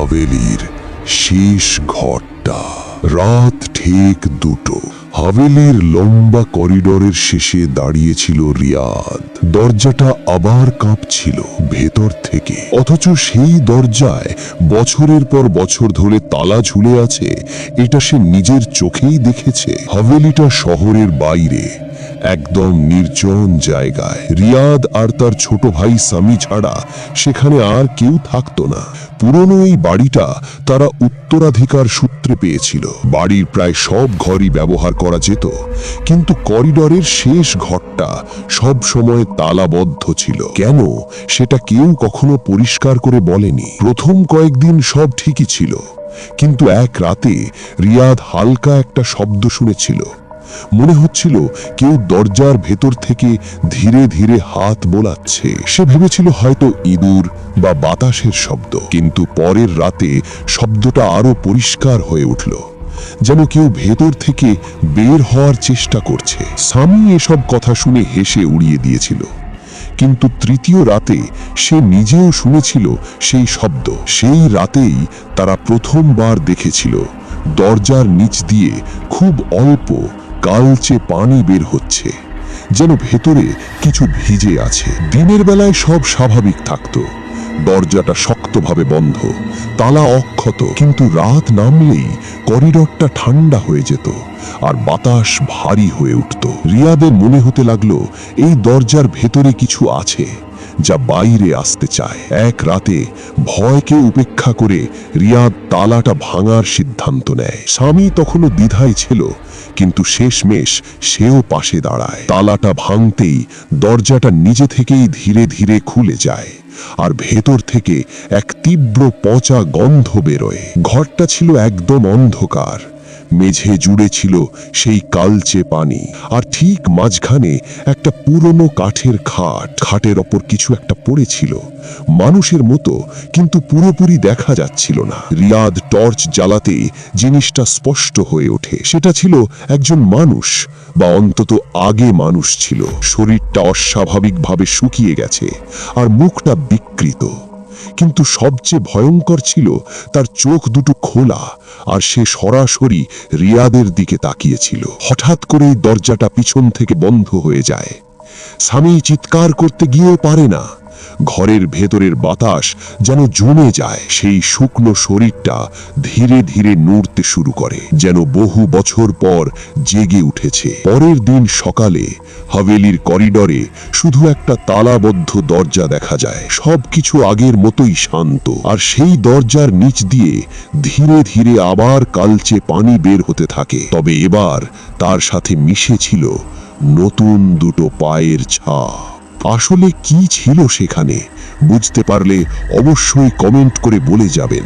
হাভেলির শেষ ঘরটা। রাত ঠিক 2টো। হাভেলির লম্বা করিডোরের শেষে দাঁড়িয়েছিল রিয়াদ। দরজাটা আবার কাঁপছিল ভেতর থেকে, অথচ সেই দরজায় বছরের পর বছর ধরে তালা ঝুলে আছে এটা সে নিজের চোখেই দেখেছে। হাভেলিটা শহরের বাইরে, একদম নির্জন জায়গায়। রিয়াদ আর তার ছোট ভাই সামি ছাড়া সেখানে আর কেউ থাকতো না। পুরনো এই বাড়িটা তারা উত্তরাধিকার সূত্রে পেয়েছিল। বাড়ির প্রায় সব ঘরই ব্যবহার করা যেত, কিন্তু করিডোরের শেষ ঘরটা সব সময় তালাবদ্ধ ছিল। কেন সেটা কেউ কখনো পরিষ্কার করে বলেনি। প্রথম কয়েকদিন সব ঠিকই ছিল, কিন্তু এক রাতে রিয়াদ হালকা একটা শব্দ শুনেছিল। মনে হচ্ছিল কেউ দরজার ভেতর থেকে ধীরে ধীরে হাত বোলাচ্ছে। সে ভেবেছিল হয়তো ইঁদুর বা বাতাসের শব্দ, কিন্তু পরের রাতে শব্দটা আরো পরিষ্কার হয়ে উঠল, যেন কেউ ভেতর থেকে বের হওয়ার চেষ্টা করছে। সামি এসব কথা শুনে হেসে উড়িয়ে দিয়েছিল, কিন্তু তৃতীয় রাতে সে নিজেও শুনেছিল সেই শব্দ। সেই রাতেই তারা প্রথমবার দেখেছিল দরজার নিচ দিয়ে খুব অল্প কালচে পানি বের হচ্ছে, যেন ভেতরে কিছু ভিজে আছে। দিনের বেলায় সব স্বাভাবিক থাকতো, দরজাটা শক্তভাবে বন্ধ, তালা অক্ষত, কিন্তু রাত নামলেই করিডোরটা ঠান্ডা হয়ে যেত আর বাতাস ভারী হয়ে উঠত। রিয়াদের মনে হতে লাগলো এই দরজার ভেতরে কিছু আছে যা বাইরে আসতে চায়। এক রাতে ভয়কে উপেক্ষা করে রিয়াদ তালাটা ভাঙার সিদ্ধান্ত নেয়। স্বামী তখনও দ্বিধায় ছিল, কিন্তু শেষমেশ সেও পাশে দাঁড়ায়। তালাটা ভাঙতেই দরজাটা নিজে থেকেই ধীরে ধীরে খুলে যায়, আর ভেতর থেকে এক তীব্র পচা গন্ধ বেরোয়। ঘরটা ছিল একদম অন্ধকার, মেঝে জুড়ে ছিল সেই কালচে পানি, আর ঠিক মাঝখানে একটা পুরনো কাঠের খাট। খাটের ওপর কিছু একটা পড়েছিল, মানুষের মতো, কিন্তু পুরোপুরি দেখা যাচ্ছিল না। রিয়াদ টর্চ জ্বালাতে জিনিসটা স্পষ্ট হয়ে ওঠে। সেটা ছিল একজন মানুষ, বা অন্তত আগে মানুষ ছিল। শরীরটা অস্বাভাবিকভাবে শুকিয়ে গেছে আর মুখটা বিকৃত, কিন্তু সবচেয়ে ভয়ঙ্কর ছিল তার চোখ দুটো খোলা, আর সে সরাসরি রিয়াদের দিকে তাকিয়েছিল। হঠাৎ করেই দরজাটা পিছন থেকে বন্ধ হয়ে যায়। স্বামী চিৎকার করতে গিয়েও পারে না। ঘরের ভেতরের বাতাস যেন জমে যায়। সেই শুকনো শরীরটা ধীরে ধীরে নড়তে শুরু করে, যেন বহু বছর পর জেগে উঠেছে। পরের দিন সকালে হাভেলির করিডোরে শুধু একটা তালাবদ্ধ দরজা দেখা যায়। সবকিছু আগের মতোই শান্ত, আর সেই দরজার নিচ দিয়ে ধীরে ধীরে আবার কালচে পানি বের হতে থাকে। তবে এবার তার সাথে মিশে ছিল নতুন দুটো পায়ের ছাপ। আসলে কি ছিল সেখানে বুঝতে পারলে অবশ্যই কমেন্ট করে বলে যাবেন।